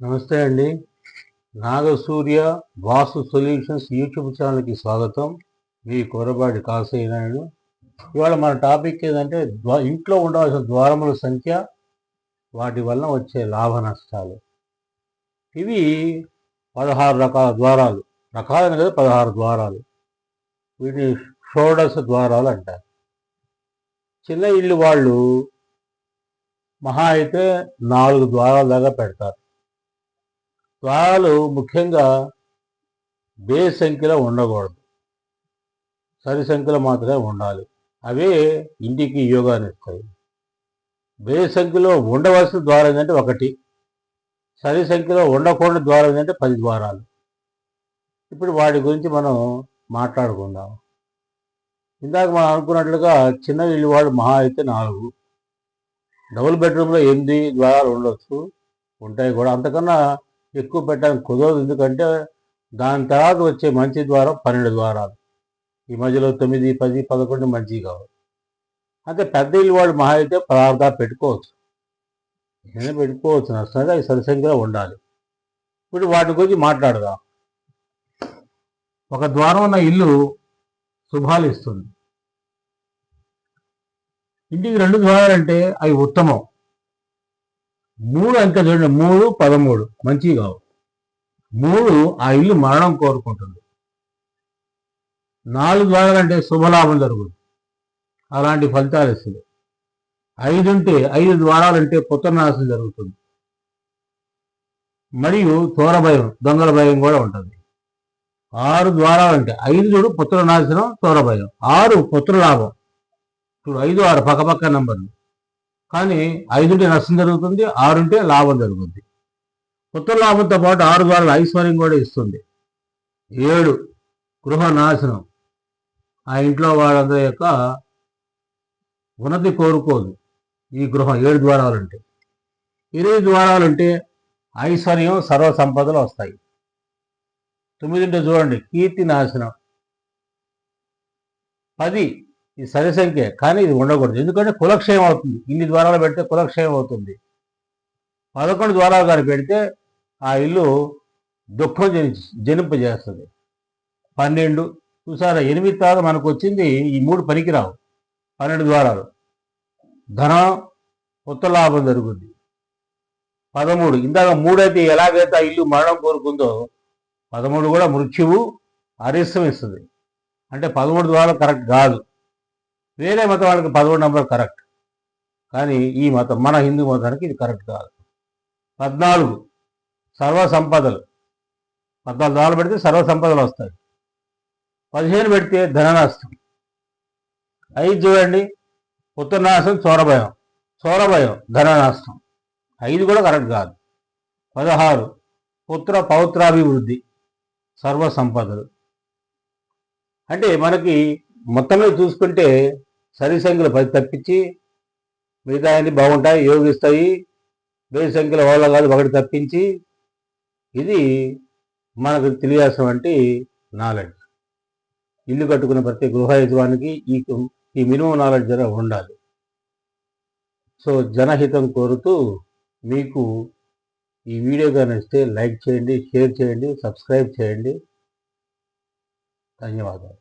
నమస్తే అండి. నాగసూర్య వాస్తు solutions YouTube ఛానల్కి స్వాగతం. మీ కొరబాటి కాసయ్య నాయుడు. ఇవాళ మన టాపిక్ ఏదంటే ఇంట్లో ఉండవలసిన ద్వారముల సంఖ్య, వాటి వలన వచ్చే లాభ నష్టాలు. ఇవి 16 రకాల ద్వారాలు. రకాలని కదా, 16 ద్వారాలు. వీటిని షోడశ ద్వారాలు అంటారు. చిన్న ఇల్లు వాళ్ళు మహా అయితే 4 ద్వారాల దాకా పెడతారు. ద్వారాలు ముఖ్యంగా బేస్ సంఖ్యలో ఉండకూడదు, సరి సంఖ్యలో మాత్రమే ఉండాలి. అవే ఇంటికి యోగాన్ని ఇస్తాయి. బేస్ సంఖ్యలో ఉండవలసిన ద్వారం ఏంటంటే 1, సరి సంఖ్యలో ఉండకూడని ద్వారం ఏంటంటే 10 ద్వారాలు. ఇప్పుడు వాటి గురించి మనం మాట్లాడుకుందాం. ఇందాక మనం అనుకున్నట్లుగా చిన్న ఇల్లు వాడు మహా అయితే 4, డబుల్ బెడ్రూమ్లో 8 ద్వారాలు ఉండొచ్చు, ఉంటాయి కూడా. అంతకన్నా ఎక్కువ పెట్టడానికి కుదరదు. ఎందుకంటే దాని తర్వాత వచ్చే మంచి ద్వారం 12 ద్వారాలు. ఈ మధ్యలో 9, 10, 11 మంచివి కావు. అంటే పెద్ద ఇల్లు వాడు మహా అయితే 16 దాకా పెట్టుకోవచ్చు. ఏదైనా పెట్టుకోవచ్చు, నష్టంగా అవి సరి సంఖ్యలో ఉండాలి. ఇప్పుడు వాటి గురించి మాట్లాడదాం. ఒక ద్వారం ఉన్న ఇల్లు శుభాలు ఇస్తుంది. ఇంటికి 2 ద్వారాలంటే అవి ఉత్తమం. 3 అంకె చూడండి, 3, 13 మంచివి కావు. 3 ఆ ఇల్లు మరణం కోరుకుంటుంది. 4 ద్వారాలంటే శుభలాభం జరుగుతుంది, అలాంటి ఫలితాలు ఇస్తుంది. 5 ఉంటే 5 ద్వారాలంటే పుత్రనాశం జరుగుతుంది, మరియు చోర భయం, దొంగల భయం కూడా ఉంటుంది. 6 ద్వారాలంటే 5 చూడు పుత్రనాశనం, చోర భయం. 6 పుత్రలాభం. చూడు 5, 6 పక్కపక్క నంబర్లు. కానీ 5 ఉంటే నష్టం జరుగుతుంది, 6 ఉంటే లాభం జరుగుతుంది. పుత్రలాభంతో పాటు 6 ద్వారాలు ఐశ్వర్యం కూడా ఇస్తుంది. 7 గృహ నాశనం, ఆ ఇంట్లో వాళ్ళందరి యొక్క ఉన్నతి కోరుకోదు ఈ గృహం 7 ద్వారాలుంటే. 8 ద్వారాలుంటే ఐశ్వర్యం, సర్వ సంపదలు వస్తాయి. 9 ఉంటే చూడండి కీర్తి నాశనం. 10 ఇది సరి సంఖ్య, కానీ ఇది ఉండకూడదు. ఎందుకంటే కులక్షయం అవుతుంది. ఇన్ని ద్వారాలు పెడితే కులక్షయం అవుతుంది. 11 ద్వారాలు కానీ పెడితే ఆ ఇల్లు దుఃఖం జనింపజేస్తుంది. 12 చూసారా, 8 తర్వాత మనకు వచ్చింది ఈ 3 పనికిరావు. 12 ద్వారాలు ధనం, పుత్రలాభం జరుగుద్ది. 13 ఇందాక 3 అయితే ఎలాగైతే ఆ ఇల్లు మరణం కోరుకుందో, 13 కూడా మృత్యువు, అరిష్టం ఇస్తుంది. అంటే 13 ద్వారాలు కరెక్ట్ కాదు. వేరే మతం వాళ్ళకి 13 నెంబర్ కరెక్ట్, కానీ ఈ మతం, మన హిందూ మతానికి ఇది కరెక్ట్ కాదు. 14 సర్వ సంపదలు. 14 ద్వారాలు పెడితే సర్వ సంపదలు వస్తాయి. 15 పెడితే ధన నష్టం. 5 చూడండి పుత్రనాశం, చోరభయం. చోరభయం, ధన నష్టం. 5 కూడా కరెక్ట్ కాదు. 16 పుత్ర పౌత్రాభివృద్ధి, సర్వ సంపదలు. అంటే మనకి మొత్తం మీద చూసుకుంటే సరి సంఖ్యలు 10 తప్పించి మిగతా అన్ని బాగుంటాయి, యోగిస్తాయి. బేసి సంఖ్యల వాళ్ళ కాదు 1 తప్పించి. ఇది మనకు తెలియాల్సినటువంటి నాలెడ్జ్. ఇల్లు కట్టుకున్న ప్రతి గృహ యజమానికి ఈ మినిమం నాలెడ్జ్ అనేది ఉండాలి. సో జనహితం కోరుతూ, మీకు ఈ వీడియో కానీ నచ్చితే లైక్ చేయండి, షేర్ చేయండి, సబ్స్క్రైబ్ చేయండి. ధన్యవాదాలు.